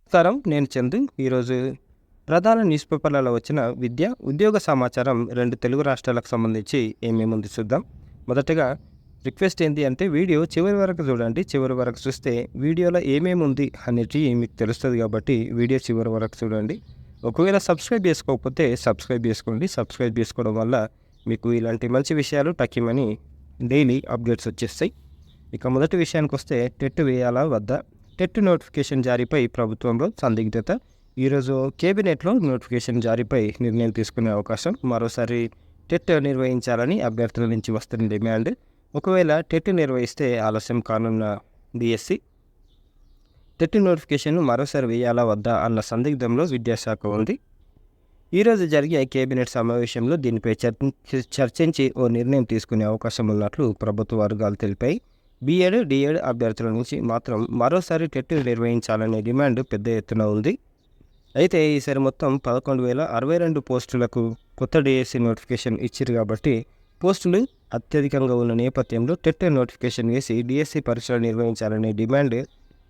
నమస్కారం. నేను చందు. ఈరోజు ప్రధాన న్యూస్ పేపర్లలో వచ్చిన విద్య, ఉద్యోగ సమాచారం 2 తెలుగు రాష్ట్రాలకు సంబంధించి ఏమేముంది చూద్దాం. మొదటగా రిక్వెస్ట్ ఏంటి అంటే వీడియో చివరి వరకు చూడండి. చివరి వరకు చూస్తే వీడియోలో ఏమేముంది అనేది మీకు తెలుస్తుంది కాబట్టి వీడియో చివరి వరకు చూడండి. ఒకవేళ సబ్స్క్రైబ్ చేసుకోకపోతే సబ్స్క్రైబ్ చేసుకోండి. సబ్స్క్రైబ్ చేసుకోవడం వల్ల మీకు ఇలాంటి మంచి విషయాలు టక్కిమని డైలీ అప్డేట్స్ వచ్చేస్తాయి. ఇక మొదటి విషయానికి వస్తే టెట్ వేయాలా వద్దా? టెట్ నోటిఫికేషన్ జారీపై ప్రభుత్వంలో సందిగ్ధత. ఈరోజు కేబినెట్లో నోటిఫికేషన్ జారీపై నిర్ణయం తీసుకునే అవకాశం. మరోసారి టెట్ నిర్వహించాలని అభ్యర్థుల నుంచి వస్తున్న డిమాండ్. ఒకవేళ టెట్ నిర్వహిస్తే ఆలస్యం కానున్న డిఎస్సి. టెట్ నోటిఫికేషన్ మరోసారి వేయాలా వద్దా అన్న సందిగ్ధంలో విద్యాశాఖ ఉంది. ఈరోజు జరిగే కేబినెట్ సమావేశంలో దీనిపై చర్చించి ఓ నిర్ణయం తీసుకునే అవకాశం ఉన్నట్లు ప్రభుత్వ వర్గాలు తెలిపాయి. బీఎడ్, డిఎడ్ అభ్యర్థుల నుంచి మాత్రం మరోసారి టెట్ నిర్వహించాలనే డిమాండ్ పెద్ద ఎత్తున ఉంది. అయితే ఈసారి మొత్తం 11,062 పోస్టులకు కొత్త డిఎస్సి నోటిఫికేషన్ ఇచ్చారు కాబట్టి పోస్టులు అత్యధికంగా ఉన్న నేపథ్యంలో టెట్ నోటిఫికేషన్ వేసి డిఎస్సి పరీక్షలు నిర్వహించాలనే డిమాండ్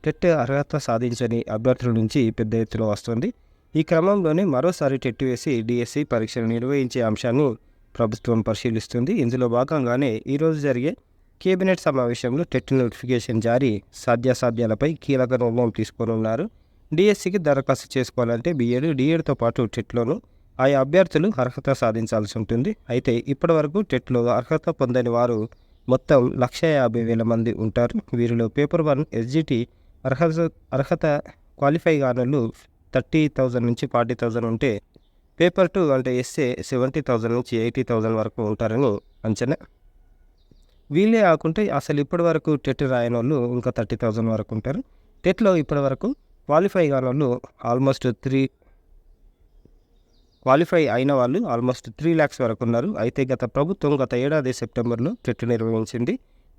టెట్ అర్హత సాధించని అభ్యర్థుల నుంచి పెద్ద ఎత్తున వస్తుంది. ఈ క్రమంలోనే మరోసారి టెట్ వేసి డిఎస్సి పరీక్షలు నిర్వహించే అంశాన్ని ప్రభుత్వం పరిశీలిస్తుంది. ఇందులో భాగంగానే ఈరోజు జరిగే కేబినెట్ సమావేశంలో టెట్ నోటిఫికేషన్ జారీ సాధ్యాసాధ్యాలపై కీలక నిర్ణయం తీసుకోనున్నారు. డిఎస్సికి దరఖాస్తు చేసుకోవాలంటే బీఎడ్, డిఎడ్తో పాటు టెట్లోనూ ఆయా అభ్యర్థులు అర్హత సాధించాల్సి ఉంటుంది. అయితే ఇప్పటివరకు టెట్లో అర్హత పొందని వారు మొత్తం 150,000 మంది ఉంటారు. వీరిలో పేపర్ 1 ఎస్జిటి అర్హత క్వాలిఫై కానోళ్ళు 30,000 నుంచి 40,000 ఉంటే, పేపర్ 2 అంటే ఎస్ఏ 70,000 నుంచి 80,000 వరకు ఉంటారని అంచనా. వీళ్ళే కాకుంటే అసలు ఇప్పటి వరకు టెట్ రాయని వాళ్ళు ఇంకా 30,000 వరకు ఉంటారు. టెట్లో ఇప్పటి వరకు క్వాలిఫై కాని వాళ్ళు క్వాలిఫై అయిన వాళ్ళు ఆల్మోస్ట్ 3 lakhs వరకు ఉన్నారు. అయితే గత ఏడాది సెప్టెంబర్లో టెట్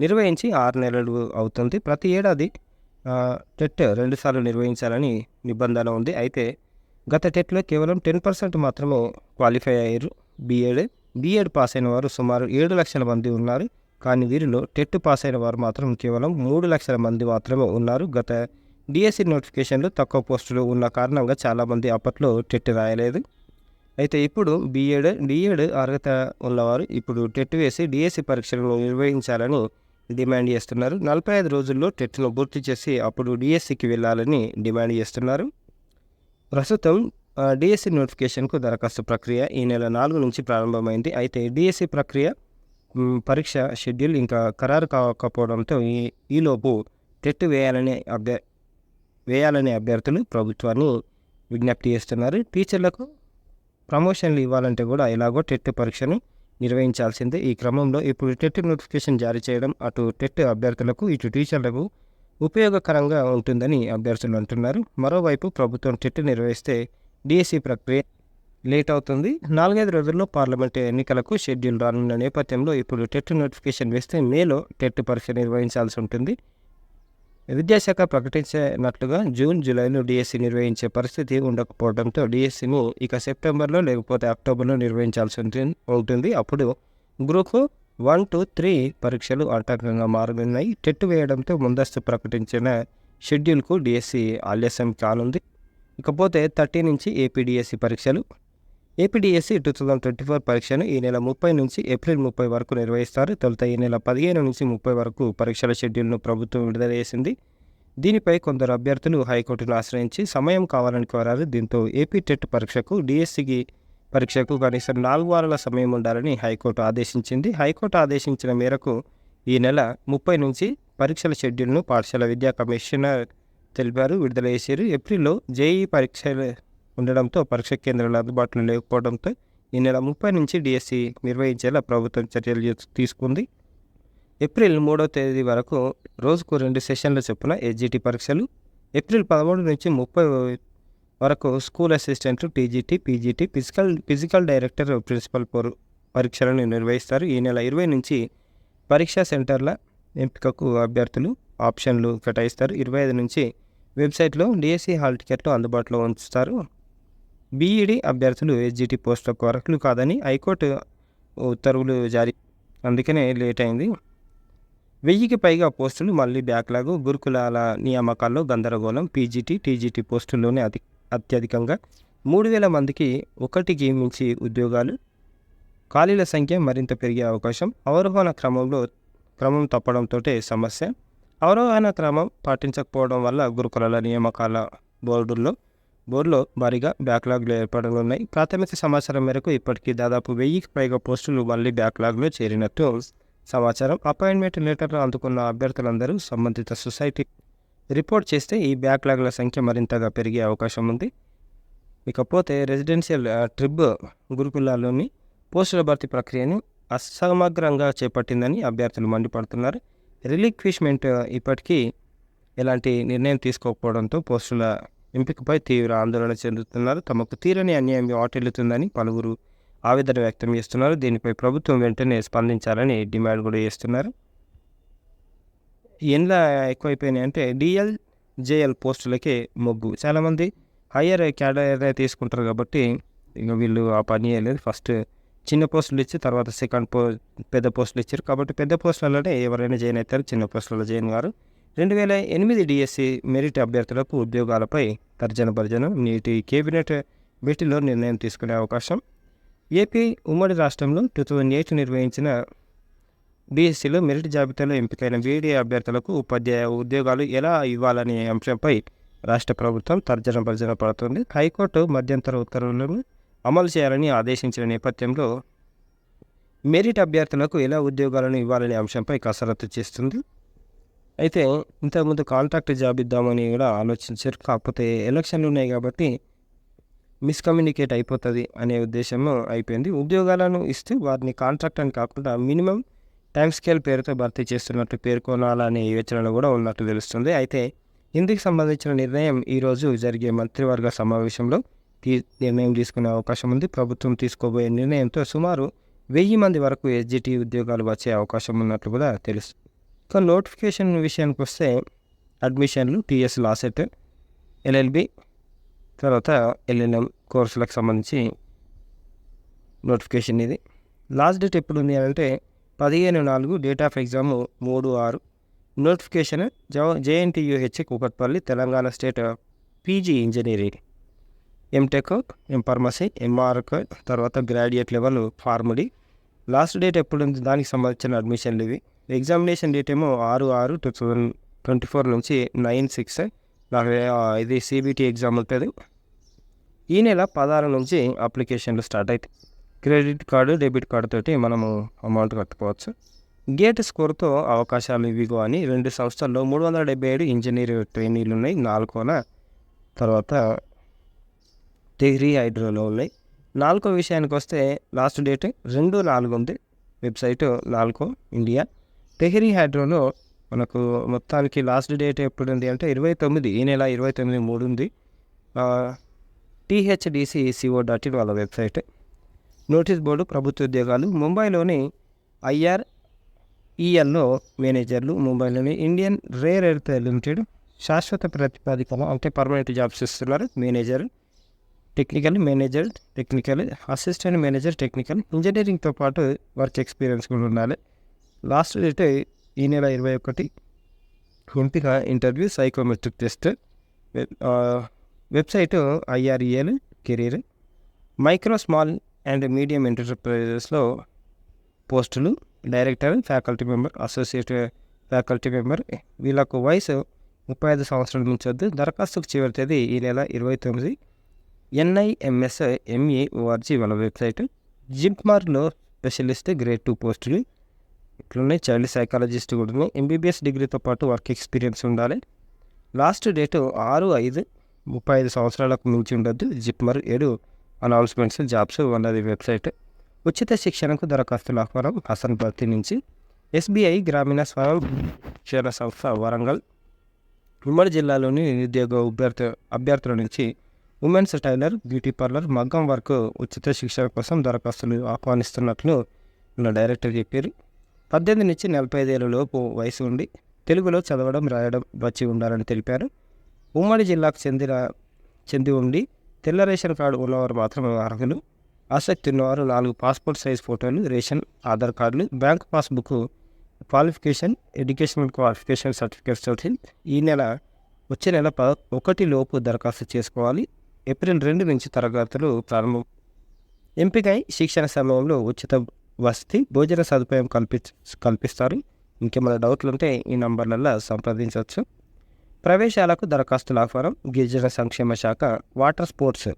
నిర్వహించి 6 నెలలు అవుతుంది. ప్రతి ఏడాది టెట్ 2 సార్లు నిర్వహించాలని నిబంధన ఉంది. అయితే గత టెట్లో కేవలం 10% మాత్రమే క్వాలిఫై అయ్యారు. బీఎడ్ పాస్ అయిన వారు సుమారు 7 లక్షల మంది ఉన్నారు. కానీ వీరిలో టెట్ పాస్ అయిన వారు మాత్రం కేవలం 3 లక్షల మంది మాత్రమే ఉన్నారు. గత డిఎస్సి నోటిఫికేషన్లో తక్కువ పోస్టులు ఉన్న కారణంగా చాలామంది అప్పట్లో టెట్ రాయలేదు. అయితే ఇప్పుడు బీఎడ్, డిఎడ్ అర్హత ఉన్నవారు ఇప్పుడు టెట్ వేసి డిఎస్సి పరీక్షలను నిర్వహించాలని డిమాండ్ చేస్తున్నారు. 45 రోజుల్లో టెట్ను పూర్తి చేసి అప్పుడు డిఎస్సికి వెళ్ళాలని డిమాండ్ చేస్తున్నారు. ప్రస్తుతం డిఎస్సి నోటిఫికేషన్కు దరఖాస్తు ప్రక్రియ ఈ నెల 4 నుంచి ప్రారంభమైంది. అయితే డిఎస్సి పరీక్ష షెడ్యూల్ ఇంకా ఖరారు కాకపోవడంతో ఈలోపు టెట్ వేయాలనే అభ్యర్థులు ప్రభుత్వాన్ని విజ్ఞప్తి చేస్తున్నారు. టీచర్లకు ప్రమోషన్లు ఇవ్వాలంటే కూడా ఎలాగో టెట్ పరీక్షను నిర్వహించాల్సిందే. ఈ క్రమంలో ఇప్పుడు టెట్ నోటిఫికేషన్ జారీ చేయడం అటు టెట్ అభ్యర్థులకు ఇటు టీచర్లకు ఉపయోగకరంగా ఉంటుందని అభ్యర్థులు అంటున్నారు. మరోవైపు ప్రభుత్వం టెట్ నిర్వహిస్తే డిఎస్సి ప్రక్రియ లేట్ అవుతుంది. 4-5 రోజుల్లో పార్లమెంటు ఎన్నికలకు షెడ్యూల్ రానున్న నేపథ్యంలో ఇప్పుడు టెట్ నోటిఫికేషన్ వేస్తే మేలో టెట్ పరీక్ష నిర్వహించాల్సి ఉంటుంది. విద్యాశాఖ ప్రకటించినట్లుగా జూన్, జూలైలో డిఎస్సి నిర్వహించే పరిస్థితి ఉండకపోవడంతో డిఎస్సిని ఇక సెప్టెంబర్లో లేకపోతే అక్టోబర్లో నిర్వహించాల్సి ఉంటుంది. అప్పుడు గ్రూప్ 1, 2, 3 పరీక్షలు ఆటంకంగా మారనున్నాయి. టెట్ వేయడంతో ముందస్తు ప్రకటించిన షెడ్యూల్కు డిఎస్సి ఆలస్యం కానుంది. ఇకపోతే 30 నుంచి ఏపీడిఎస్సి పరీక్షలు. ఏపీడిఎస్సి 2024 పరీక్షను ఈ నెల 30 నుంచి ఏప్రిల్ 30 వరకు నిర్వహిస్తారు. తొలుత ఈ నెల 15 నుంచి 30 వరకు పరీక్షల షెడ్యూల్ను ప్రభుత్వం విడుదల చేసింది. దీనిపై కొందరు అభ్యర్థులు హైకోర్టును ఆశ్రయించి సమయం కావాలని కోరారు. దీంతో ఏపీ టెట్ పరీక్షకు, డిఎస్సికి పరీక్షకు కనీసం 4 వారాల సమయం ఉండాలని హైకోర్టు ఆదేశించింది. హైకోర్టు ఆదేశించిన మేరకు ఈ నెల 30 నుంచి పరీక్షల షెడ్యూల్ను పాఠశాల విద్యా కమిషనర్ తెలిపారు, విడుదల చేశారు. ఏప్రిల్లో జేఈఈ పరీక్షలు ఉండడంతో పరీక్ష కేంద్రాలు అందుబాటులో లేకపోవడంతో ఈ నెల 30 నుంచి డిఎస్సి నిర్వహించేలా ప్రభుత్వం చర్యలు తీసుకుంది. ఏప్రిల్ 3వ తేదీ వరకు రోజుకు 2 సెషన్ల చొప్పున ఎస్జిటి పరీక్షలు. ఏప్రిల్ 13 నుంచి 30 వరకు school assistant, TGT, PGT, physical director, principal పరీక్షలను నిర్వహిస్తారు. ఈ నెల 20 నుంచి పరీక్షా సెంటర్ల ఎంపికకు అభ్యర్థులు ఆప్షన్లు కేటాయిస్తారు. 25 నుంచి వెబ్సైట్లో డిఎస్సి హాల్ టికెట్లు అందుబాటులో ఉంచుతారు. బీఈడి అభ్యర్థులు ఎస్జిటి పోస్టులకు అర్హులు కాదని హైకోర్టు ఉత్తర్వులు జారీ, అందుకనే లేట్ అయింది. 1000కి పైగా పోస్టులు మళ్ళీ బ్యాక్లాగ్. గురుకులాల నియామకాల్లో గందరగోళం. పీజీటీ, టీజీటీ పోస్టుల్లోనే అత్యధికంగా 3000 మందికి ఒకటికి మించి ఉద్యోగాలు. ఖాళీల సంఖ్య మరింత పెరిగే అవకాశం. అవరోహణ క్రమం తప్పడంతోటే సమస్య. అవరోహణ క్రమం పాటించకపోవడం వల్ల గురుకులాల నియామకాల బోర్డులో భారీగా బ్యాక్లాగ్లు ఏర్పడనున్నాయి. ప్రాథమిక సమాచారం మేరకు ఇప్పటికీ దాదాపు 1000కి పైగా పోస్టులు మళ్ళీ బ్యాక్లాగ్లో చేరినట్టు సమాచారం. అపాయింట్మెంట్ లెటర్లు అందుకున్న అభ్యర్థులందరూ సంబంధిత సొసైటీ రిపోర్ట్ చేస్తే ఈ బ్యాక్లాగ్ల సంఖ్య మరింతగా పెరిగే అవకాశం ఉంది. ఇకపోతే రెసిడెన్షియల్ ట్రిబ్ గురుకులాల్లోని పోస్టుల భర్తీ ప్రక్రియను అసమగ్రంగా చేపట్టిందని అభ్యర్థులు మండిపడుతున్నారు. రిలిక్విష్మెంట్ ఇప్పటికీ ఎలాంటి నిర్ణయం తీసుకోకపోవడంతో పోస్టుల ఎంపికపై తీవ్ర ఆందోళన చెందుతున్నారు. తమకు తీరని అన్యాయం వాటిల్లుతుందని పలువురు ఆవేదన వ్యక్తం చేస్తున్నారు. దీనిపై ప్రభుత్వం వెంటనే స్పందించాలని డిమాండ్ కూడా చేస్తున్నారు. ఎండ్ల ఎక్కువైపోయినాయి అంటే డిఎల్, జేఎల్ పోస్టులకే మొగ్గు. చాలామంది హయ్యర్ క్యాడర్ తీసుకుంటారు కాబట్టి ఇక వీళ్ళు ఆ పని చేయలేదు. ఫస్ట్ చిన్న పోస్టులు ఇచ్చి తర్వాత సెకండ్ పెద్ద పోస్టులు ఇచ్చారు. కాబట్టి పెద్ద పోస్టులలోనే ఎవరైనా జాయిన్ అవుతారు, చిన్న పోస్టులలో జాయిన్ గారు. 2008 డిఎస్సి మెరిట్ అభ్యర్థులకు ఉద్యోగాలపై తర్జన భర్జన. నేటి కేబినెట్ భేటీలో నిర్ణయం తీసుకునే అవకాశం. ఏపీ ఉమ్మడి రాష్ట్రంలో 2008 నిర్వహించిన డిఎస్సిలో మెరిట్ జాబితాలో ఎంపికైన బీఈడీ అభ్యర్థులకు ఉపాధ్యాయ ఉద్యోగాలు ఎలా ఇవ్వాలనే అంశంపై రాష్ట్ర ప్రభుత్వం తర్జన భర్జన పడుతుంది. హైకోర్టు మధ్యంతర ఉత్తర్వులను అమలు చేయాలని ఆదేశించిన నేపథ్యంలో మెరిట్ అభ్యర్థులకు ఎలా ఉద్యోగాలను ఇవ్వాలనే అంశంపై కసరత్తు చేస్తుంది. అయితే ఇంతకుముందు కాంట్రాక్ట్ జాబ్ ఇద్దామని కూడా ఆలోచించారు. కాకపోతే ఎలక్షన్లు ఉన్నాయి కాబట్టి మిస్కమ్యూనికేట్ అయిపోతుంది అనే ఉద్దేశం అయిపోయింది. ఉద్యోగాలను ఇస్తూ వారిని కాంట్రాక్ట్ అని కాకుండా మినిమం టైం స్కేల్ పేరుతో భర్తీ చేస్తున్నట్టు పేర్కొనాలనే యోచనలు కూడా ఉన్నట్టు తెలుస్తుంది. అయితే ఇందుకు సంబంధించిన నిర్ణయం ఈరోజు జరిగే మంత్రివర్గ సమావేశంలో నిర్ణయం తీసుకునే అవకాశం ఉంది. ప్రభుత్వం తీసుకోబోయే నిర్ణయంతో సుమారు 1000 మంది వరకు ఎస్జిటి ఉద్యోగాలు వచ్చే అవకాశం ఉన్నట్లు కూడా తెలుస్తుంది. ఇక నోటిఫికేషన్ విషయానికి వస్తే అడ్మిషన్లు టీఎస్ లాసెట్, ఎల్ఎల్బి, తర్వాత ఎల్ఎల్ఎం కోర్సులకు సంబంధించి నోటిఫికేషన్ ఇది. లాస్ట్ డేట్ ఎప్పుడు ఉంది అంటే 15/4, date of exam 3/6. Notification JNTUH Kukatpally, Telangana state PG engineering, M Tech, M Pharmacy, M Arch, తర్వాత graduate level Pharm D. Last date ఎప్పుడు ఉంది దానికి సంబంధించిన అడ్మిషన్లు ఇవి. ఎగ్జామినేషన్ డేట్ ఏమో 6/6/2024 నుంచి 9/6. ఇది సిబిటి ఎగ్జామ్ ఉంటుంది. ఈ నెల 16 నుంచి అప్లికేషన్లు స్టార్ట్ అవుతాయి. క్రెడిట్ కార్డు, డెబిట్ కార్డు తోటి మనము అమౌంట్ కట్టుకోవచ్చు. గేట్ స్కోర్తో అవకాశాలు ఇవిగో అని 2 సంస్థల్లో 377 ఇంజనీర్ ట్రైనీలు ఉన్నాయి. నాల్కోన తర్వాత టెహ్రీ హైడ్రోలో ఉన్నాయి. నాల్కో విషయానికి వస్తే లాస్ట్ డేట్ 2/4 ఉంది. Website NALCO India. టెహ్రీ హైడ్రోలో మనకు మొత్తానికి లాస్ట్ డేట్ ఎప్పుడు ఉంది అంటే 29, ఈ నెల 29/3 ఉంది. THDCCO.in వాళ్ళ వెబ్సైట్. నోటీస్ బోర్డు ప్రభుత్వ ఉద్యోగాలు. ముంబైలోని IRELలో మేనేజర్లు, ముంబైలోని ఇండియన్ రేర్ ఎర్త్ లిమిటెడ్ శాశ్వత ప్రతిపాదికన అంటే పర్మనెంట్ జాబ్స్ ఇస్తున్నారు. Manager, technical assistant manager, technical ఇంజనీరింగ్తో పాటు వర్క్ ఎక్స్పీరియన్స్ కూడా ఉండాలి. లాస్ట్ డేట్ ఈ నెల 21. ఎంపిక interview, psychometric test. Website IREL career. Micro, small and medium ఎంటర్ప్రైజెస్లో పోస్టులు director, faculty member, associate faculty member. వీళ్ళకు వయసు 35 సంవత్సరాల మించొద్దు. దరఖాస్తుకు చివరి తేదీ ఈ నెల 29. NIMSME.org వాళ్ళ వెబ్సైట్. జిప్మార్లో స్పెషలిస్ట్ గ్రేడ్ 2 పోస్టులు ఇట్లున్నాయి. చైల్డ్ సైకాలజిస్ట్ కూడా ఉన్నాయి. MBBS డిగ్రీతో పాటు వర్క్ ఎక్స్పీరియన్స్ ఉండాలి. Last date 6/5. 35 సంవత్సరాలకు మించి ఉండొద్దు. జిప్మర్ 7 అనౌన్స్మెంట్స్ జాబ్స్ ఉన్నది వెబ్సైట్. ఉచిత శిక్షణకు దరఖాస్తుల ఆహ్వానం హసన్పర్తి నుంచి. SBI గ్రామీణ స్వయం శిక్షణ సంస్థ వరంగల్ ఉమ్మడి జిల్లాలోని నిరుద్యోగ అభ్యర్థుల నుంచి ఉమెన్స్ టైలర్, బ్యూటీ పార్లర్, మగ్గం వర్క్ ఉచిత శిక్షణ కోసం దరఖాస్తులు ఆహ్వానిస్తున్నట్లు నా డైరెక్టర్ చెప్పారు. 18 నుంచి 45 ఏళ్ళ లోపు వయసు ఉండి తెలుగులో చదవడం, రాయడం వచ్చి ఉండాలని తెలిపారు. ఉమ్మడి జిల్లాకు చెంది ఉండి తెల్ల రేషన్ కార్డు ఉన్నవారు మాత్రమే అర్హులు. ఆసక్తి ఉన్నవారు 4 పాస్పోర్ట్ సైజ్ ఫోటోలు, రేషన్, ఆధార్ కార్డులు, bank passbook qualification educational qualification certificates తోటి వచ్చే నెల 1 లోపు దరఖాస్తు చేసుకోవాలి. ఏప్రిల్ 2 నుంచి తరగతులు ప్రారంభం. ఎంపికై శిక్షణ సమయంలో ఉచిత వసతి భోజన సదుపాయం కల్పిస్తారు. ఇంకేమైనా డౌట్లు ఉంటే ఈ నంబర్లలో సంప్రదించవచ్చు. ప్రవేశాలకు దరఖాస్తుల ఆహ్వానం గిరిజన సంక్షేమ శాఖ వాటర్ స్పోర్ట్స్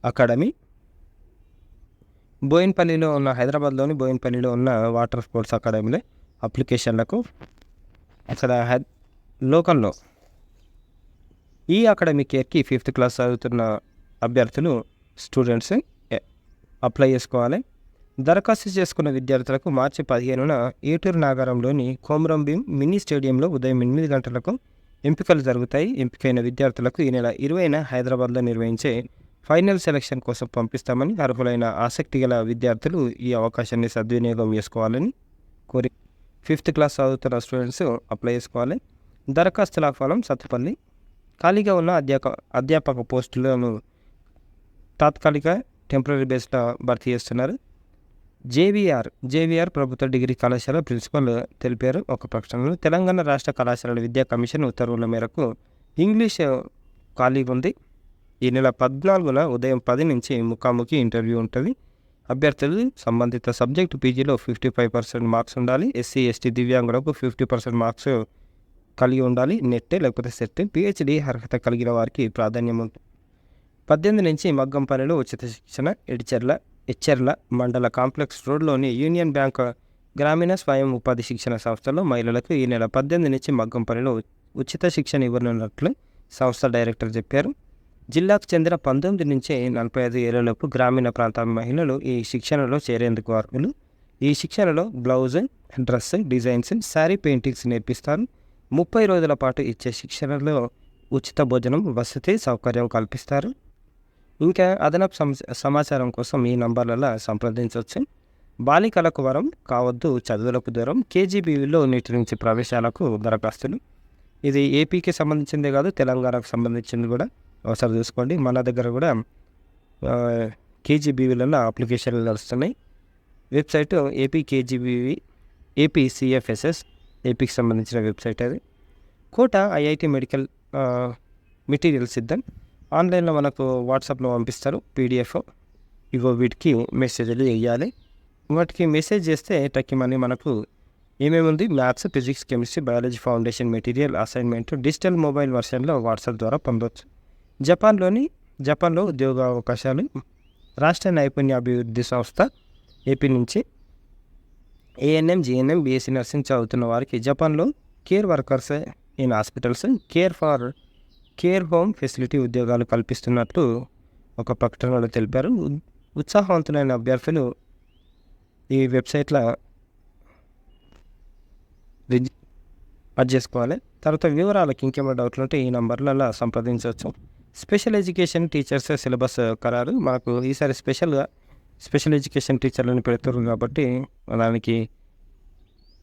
అకాడమీ బోయిన్పల్లిలో ఉన్న హైదరాబాద్లోని బోయిన్పల్లిలో ఉన్న వాటర్ స్పోర్ట్స్ అకాడమీలో అప్లికేషన్లకు అక్కడ లోకల్లో ఈ అకాడమిక్ ఇయర్కి 5th క్లాస్ చదువుతున్న అభ్యర్థులు స్టూడెంట్స్ అప్లై చేసుకోవాలి. దరఖాస్తు చేసుకున్న విద్యార్థులకు మార్చి 15న ఏటూరు నాగారంలోని కొమరంభీం మినీ స్టేడియంలో ఉదయం 8 గంటలకు ఎంపికలు జరుగుతాయి. ఎంపికైన విద్యార్థులకు ఈ నెల 20న హైదరాబాద్లో నిర్వహించే ఫైనల్ సెలక్షన్ కోసం పంపిస్తామని అర్హులైన ఆసక్తి గల విద్యార్థులు ఈ అవకాశాన్ని సద్వినియోగం చేసుకోవాలని కోరి 5th క్లాస్ చదువుతున్న స్టూడెంట్స్ అప్లై చేసుకోవాలి. దరఖాస్తుల ఆహ్వానం సత్తుపల్లి. ఖాళీగా ఉన్న అధ్యాపక పోస్టులను తాత్కాలిక టెంపరీ బేస్లో భర్తీ చేస్తున్నారు. జేవీఆర్ ప్రభుత్వ డిగ్రీ కళాశాల ప్రిన్సిపల్ తెలిపారు ఒక ప్రకటనలో. తెలంగాణ రాష్ట్ర కళాశాలల విద్యా కమిషన్ ఉత్తర్వుల మేరకు ఇంగ్లీష్ ఖాళీగా ఉంది. ఈ నెల 14న ఉదయం 10 నుంచి ముఖాముఖి ఇంటర్వ్యూ ఉంటుంది. అభ్యర్థులు సంబంధిత సబ్జెక్టు పీజీలో 55% మార్క్స్ ఉండాలి. ఎస్సీ ఎస్టీ దివ్యాంగులకు 50% మార్క్స్ కలిగి ఉండాలి. నెట్ లేకపోతే సెట్. పిహెచ్డి అర్హత కలిగిన వారికి ప్రాధాన్యం ఉంటుంది. 18 నుంచి మగ్గం పనిలో ఉచిత శిక్షణ. ఎచ్చెర్ల మండల కాంప్లెక్స్ రోడ్లోని యూనియన్ బ్యాంక్ గ్రామీణ స్వయం ఉపాధి శిక్షణ సంస్థలో మహిళలకు ఈ నెల 18 నుంచి మగ్గం పనిలో ఉచిత శిక్షణ ఇవ్వనున్నట్లు సంస్థ డైరెక్టర్ చెప్పారు. జిల్లాకు చెందిన 19 నుంచి 45 ఏళ్లలోపు గ్రామీణ ప్రాంత మహిళలు ఈ శిక్షణలో చేరేందుకు అర్హులు. ఈ శిక్షణలో blouse, dress designs, sari paintings నేర్పిస్తారు. 30 రోజుల పాటు ఇచ్చే శిక్షణలో ఉచిత భోజనం, వసతి సౌకర్యం కల్పిస్తారు. ఇంకా అదనపు సమాచారం కోసం ఈ నంబర్లలో సంప్రదించవచ్చు. బాలికలకు వరం కావద్దు చదువులకు దూరం. కేజీబీవీలో నేటి నుంచి ప్రవేశాలకు దరఖాస్తులు. ఇది ఏపీకి సంబంధించిందే కాదు, తెలంగాణకు సంబంధించింది కూడా ఒకసారి చూసుకోండి. మన దగ్గర కూడా కేజీబీవీలలో అప్లికేషన్లు నడుస్తున్నాయి. వెబ్సైట్ ఏపీ కేజీబీవీ ఏపీసీఎఫ్ఎస్ఎస్ ఏపీకి సంబంధించిన వెబ్సైట్ అది. కోట ఐఐటి మెడికల్ మెటీరియల్ సిద్ధం. ఆన్లైన్లో మనకు వాట్సాప్లో పంపిస్తారు పీడిఎఫ్. ఇగో వీటికి మెసేజ్లు వేయాలి. వాటికి మెసేజ్ చేస్తే టక్కిమని మనకు ఏమేమి ఉంది, maths, physics, chemistry, biology foundation material assignment digital mobile వర్షన్లో వాట్సాప్ ద్వారా పొందవచ్చు. జపాన్లో ఉద్యోగ అవకాశాలు. రాష్ట్ర నైపుణ్యాభివృద్ధి సంస్థ ఏపీ నుంచి ఏఎన్ఎం, జిఎన్ఎం, బీఎస్సీ నర్సింగ్ చదువుతున్న వారికి జపాన్లో care workers in hospitals, care home facility ఉద్యోగాలు కల్పిస్తున్నట్లు ఒక ప్రకటనలో తెలిపారు. ఉత్సాహవంతులైన అభ్యర్థులు ఈ వెబ్సైట్లో అది చేసుకోవాలి. తర్వాత వివరాలకి ఇంకేమైనా డౌట్లు ఉంటే ఈ నంబర్లలో సంప్రదించవచ్చు. స్పెషల్ ఎడ్యుకేషన్ టీచర్స్ సిలబస్ ఖరారు. మనకు ఈసారి స్పెషల్ ఎడ్యుకేషన్ టీచర్లను పెడుతున్నారు కాబట్టి దానికి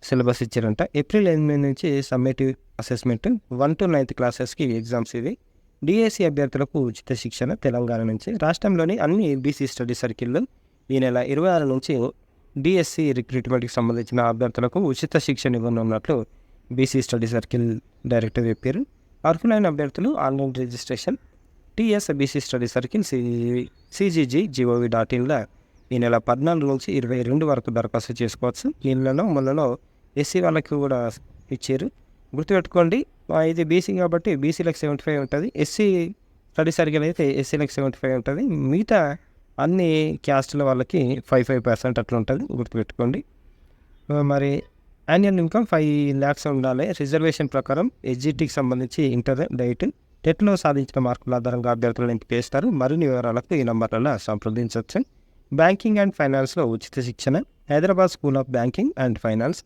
సిలబస్ ఇచ్చారంట. ఏప్రిల్ 8 నుంచి సమ్మేటివ్ అసెస్మెంట్ 1 to 9th క్లాసెస్కి ఎగ్జామ్స్ ఇవి. డిఎస్సి అభ్యర్థులకు ఉచిత శిక్షణ తెలంగాణ నుంచి. రాష్ట్రంలోని అన్ని బీసీ స్టడీ సర్కిల్లో ఈ నెల 26 నుంచి డిఎస్సి రిక్రూట్మెంట్కి సంబంధించిన అభ్యర్థులకు ఉచిత శిక్షణ ఇవ్వనున్నట్లు బీసీ స్టడీ సర్కిల్ డైరెక్టర్ చెప్పారు. అర్హులైన అభ్యర్థులు online registration TS BC study circle cgg.gov.inలో ఈ నెల 14 నుంచి 22 వరకు దరఖాస్తు చేసుకోవచ్చు. మొన్నలో ఎస్సీ వాళ్ళకి కూడా ఇచ్చారు. గుర్తుపెట్టుకోండి, ఇది బీసీ కాబట్టి బీసీలకు 75 ఉంటుంది. ఎస్సీ స్టడీ సర్కిల్ అయితే ఎస్సీలకు 75 ఉంటుంది. మిగతా అన్ని క్యాస్టుల వాళ్ళకి 5% అట్లా ఉంటుంది. గుర్తుపెట్టుకోండి. మరి యాన్యువల్ ఇన్కమ్ 5 lakhs ఉండాలి. రిజర్వేషన్ ప్రకారం ఎస్జిటికి సంబంధించి ఇంటర్ డైట్ టెట్లో సాధించిన మార్కుల ఆధారంగా అభ్యర్థులను ఎంపిక చేస్తారు. మరిన్ని వివరాలకు ఈ నంబర్లలో సంప్రదించవచ్చు. బ్యాంకింగ్ అండ్ ఫైనాన్స్లో ఉచిత శిక్షణ. Hyderabad school of banking and finance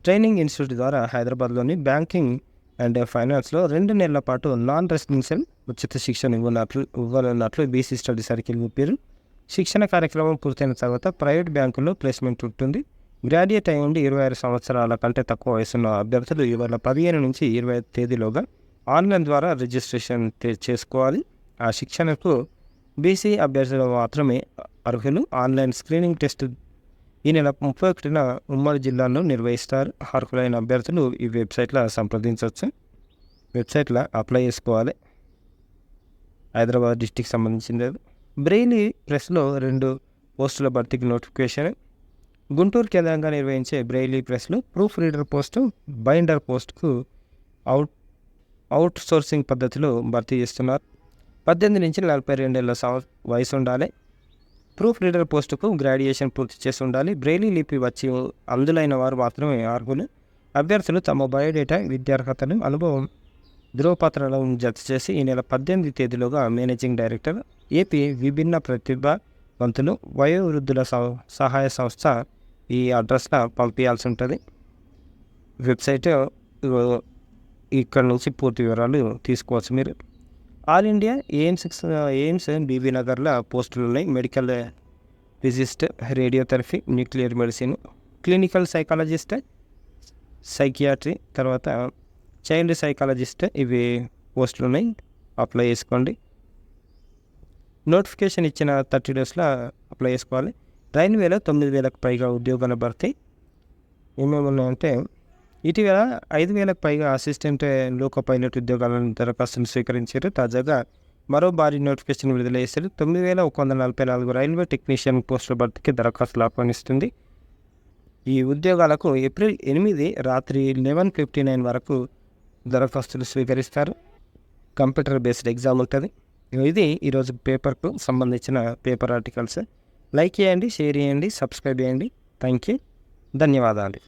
training institute ద్వారా హైదరాబాద్లోని బ్యాంకింగ్ అండ్ ఫైనాన్స్లో 2 నెలల పాటు నాన్ రెసిడెన్షియల్ ఉచిత శిక్షణ ఇవ్వనున్నట్లు బీసీ స్టడీ సర్కిల్ చెప్పారు. శిక్షణ కార్యక్రమం పూర్తయిన తర్వాత ప్రైవేట్ బ్యాంకుల్లో ప్లేస్మెంట్ ఉంటుంది. గ్రాడ్యుయేట్ అయి ఉండి 26 సంవత్సరాల కంటే తక్కువ వయసున్న అభ్యర్థులు ఈ నెల 15 నుంచి 25 తేదీలోగా ఆన్లైన్ ద్వారా రిజిస్ట్రేషన్ చేసుకోవాలి. ఆ శిక్షణకు బీసీ అభ్యర్థులు మాత్రమే అర్హులు. ఆన్లైన్ స్క్రీనింగ్ టెస్ట్ ఈ నెల 31న ఉమ్మడి జిల్లాలో నిర్వహిస్తారు. అర్హులైన అభ్యర్థులు ఈ వెబ్సైట్లో సంప్రదించవచ్చు. వెబ్సైట్లో అప్లై చేసుకోవాలి. హైదరాబాద్ డిస్టిక్ సంబంధించింది. బ్రెయిలీ ప్రెస్లో 2 పోస్టుల భర్తీకి నోటిఫికేషన్. గుంటూరు కేంద్రంగా నిర్వహించే బ్రెయిలీ ప్రెస్లో ప్రూఫ్ రీడర్ పోస్టు, బైండర్ పోస్టుకు అవుట్ సోర్సింగ్ పద్ధతిలో భర్తీ చేస్తున్నారు. 18 నుంచి 42 ఏళ్ల వయసు ఉండాలి. ప్రూఫ్ రీడర్ పోస్టుకు గ్రాడ్యుయేషన్ పూర్తి చేసి ఉండాలి. బ్రెయిలీ లిపి వచ్చి అందులైన వారు మాత్రమే అర్హులు. అభ్యర్థులు తమ బయోడేటా, విద్యార్హతలు, అనుభవం, ధృవపత్రాలను జత చేసి ఈ నెల 18 తేదీలోగా మేనేజింగ్ డైరెక్టర్, ఏపీ విభిన్న ప్రతిభావంతులు వయోవృద్ధుల సహాయ సంస్థ ఈ అడ్రస్లో పంపించాల్సి ఉంటుంది. వెబ్సైట్ ఇక్కడ నుంచి పూర్తి వివరాలు తీసుకోవచ్చు మీరు. ఆల్ ఇండియా ఎయిమ్స్ బీబీ నగర్లో పోస్టులు ఉన్నాయి. Medical physicist, radiotherapy, nuclear medicine, clinical psychologist, psychiatry, తర్వాత చైల్డ్ సైకాలజిస్ట్, ఇవి పోస్టులు ఉన్నాయి. అప్లై చేసుకోండి. నోటిఫికేషన్ ఇచ్చిన 30 డేస్లో అప్లై చేసుకోవాలి. రైల్వేలో 9,000కు పైగా ఉద్యోగాల భర్తీ. ఏమేమి ఉన్నాయంటే, ఇటీవల 5,000కు పైగా అసిస్టెంట్ లోకో పైలట్ ఉద్యోగాలను దరఖాస్తులు స్వీకరించారు. తాజాగా మరో భారీ నోటిఫికేషన్ విడుదల చేశారు. 9,144 రైల్వే టెక్నీషియన్ పోస్టుల భర్తీకి దరఖాస్తులు ఆహ్వానిస్తుంది. ఈ ఉద్యోగాలకు ఏప్రిల్ 8 రాత్రి 11:59 వరకు దరఖాస్తులు స్వీకరిస్తారు. కంప్యూటర్ బేస్డ్ ఎగ్జామ్ ఉంటుంది. ఇది ఈరోజు పేపర్కు సంబంధించిన పేపర్ ఆర్టికల్స్. లైక్ చేయండి, షేర్ చేయండి, సబ్స్క్రైబ్ చేయండి. Thank you. ధన్యవాదాలు.